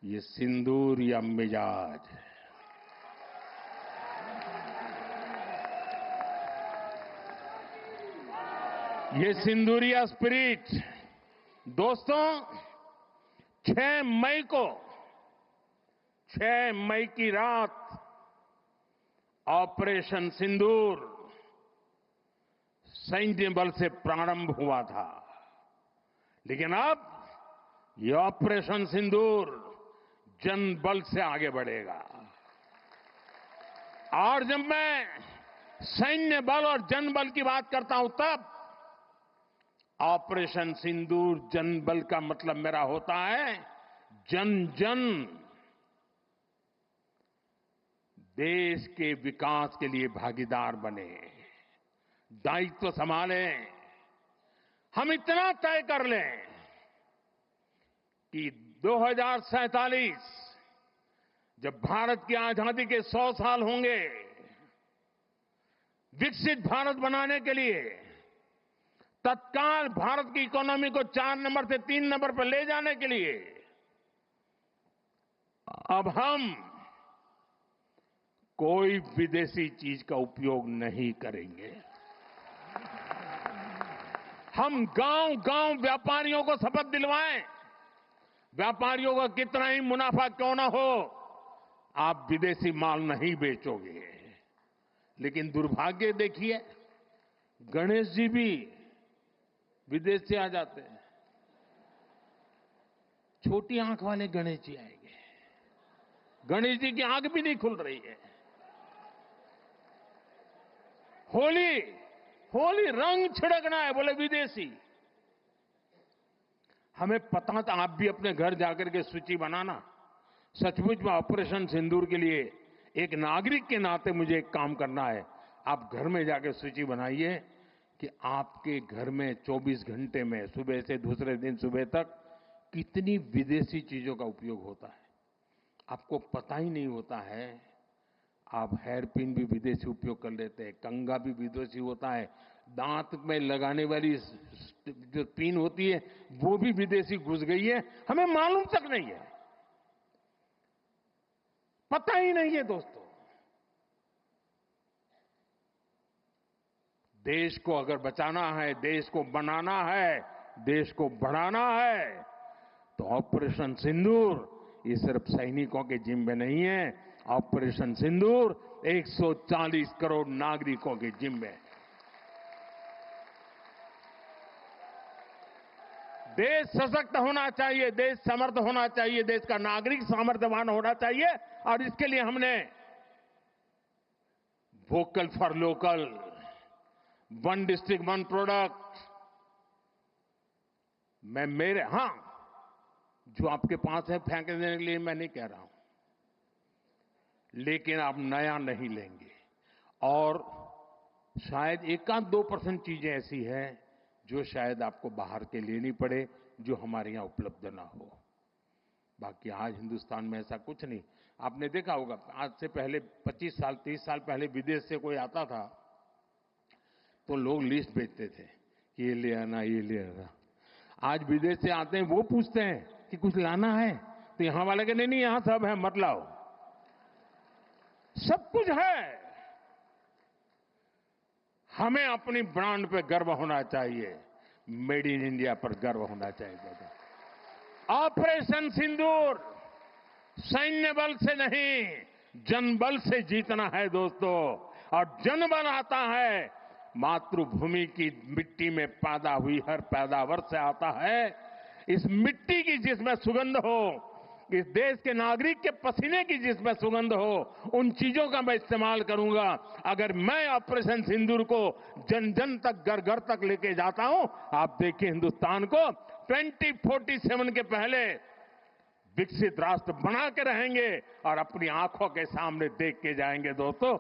ये सिंदूर या मिजाज, ये सिंदूरिया स्पिरिट। दोस्तों, 6 मई की रात ऑपरेशन सिंदूर सैन्य बल से प्रारंभ हुआ था, लेकिन अब ये ऑपरेशन सिंदूर जनबल से आगे बढ़ेगा। और जब मैं सैन्य बल और जनबल की बात करता हूं, तब ऑपरेशन सिंदूर जनबल का मतलब मेरा होता है जन जन देश के विकास के लिए भागीदार बने, दायित्व संभालें। हम इतना तय कर लें कि 2047 जब भारत की आजादी के 100 साल होंगे, विकसित भारत बनाने के लिए तत्काल भारत की इकोनॉमी को 4 नंबर से 3 नंबर पर ले जाने के लिए अब हम कोई विदेशी चीज का उपयोग नहीं करेंगे। हम गांव-गांव व्यापारियों को शपथ दिलवाएं, व्यापारियों का कितना ही मुनाफा क्यों ना हो, आप विदेशी माल नहीं बेचोगे। लेकिन दुर्भाग्य देखिए, गणेश जी भी विदेश से आ जाते हैं। छोटी आंख वाले गणेश जी आएंगे, गणेश जी की आंख भी नहीं खुल रही है। होली रंग छिड़कना है, बोले विदेशी। हमें पता था, आप भी अपने घर जाकर के सूची बनाना। सचमुच में ऑपरेशन सिंदूर के लिए एक नागरिक के नाते मुझे एक काम करना है। आप घर में जाकर सूची बनाइए कि आपके घर में 24 घंटे में सुबह से दूसरे दिन सुबह तक कितनी विदेशी चीजों का उपयोग होता है। आपको पता ही नहीं होता है। आप हेयर पिन भी विदेशी उपयोग कर लेते हैं, कंघा भी विदेशी होता है, दांत में लगाने वाली जो पिन होती है वो भी विदेशी घुस गई है, हमें मालूम तक नहीं है, पता ही नहीं है। दोस्तों, देश को अगर बचाना है, देश को बनाना है, देश को बढ़ाना है, तो ऑपरेशन सिंदूर ये सिर्फ सैनिकों के जिम्मे नहीं है। ऑपरेशन सिंदूर 140 करोड़ नागरिकों के जिम्मे है। देश सशक्त होना चाहिए, देश समर्थ होना चाहिए, देश का नागरिक सामर्थ्यवान होना चाहिए। और इसके लिए हमने vocal for local, one district one product, जो आपके पास है फेंक देने के लिए मैं नहीं कह रहा हूं, लेकिन आप नया नहीं लेंगे। और शायद 1-2% चीजें ऐसी हैं जो शायद आपको बाहर के लेनी पड़े, जो हमारे यहां उपलब्ध ना हो। बाकी आज हिंदुस्तान में ऐसा कुछ नहीं। आपने देखा होगा, आज से पहले 25 साल 30 साल पहले विदेश से कोई आता था तो लोग लिस्ट भेजते थे कि ये ले आना, ये ले आना। आज विदेश से आते हैं, वो पूछते हैं कि कुछ लाना है, तो यहां वाले के नहीं, यहां सब है, मत लाओ, सब कुछ है। हमें अपनी ब्रांड पे गर्व होना चाहिए, मेड इन इंडिया पर गर्व होना चाहिए। ऑपरेशन सिंदूर सैन्य बल से नहीं, जनबल से जीतना है दोस्तों। और जनबल आता है मातृभूमि की मिट्टी में पैदा हुई हर पैदावार से आता है। इस मिट्टी की जिसमें सुगंध हो, इस देश के नागरिक के पसीने की जिसमें सुगंध हो, उन चीजों का मैं इस्तेमाल करूंगा। अगर मैं ऑपरेशन सिंदूर को जन जन तक, घर घर तक लेके जाता हूं, आप देखिए हिंदुस्तान को 2047 के पहले विकसित राष्ट्र बना के रहेंगे और अपनी आंखों के सामने देख के जाएंगे दोस्तों।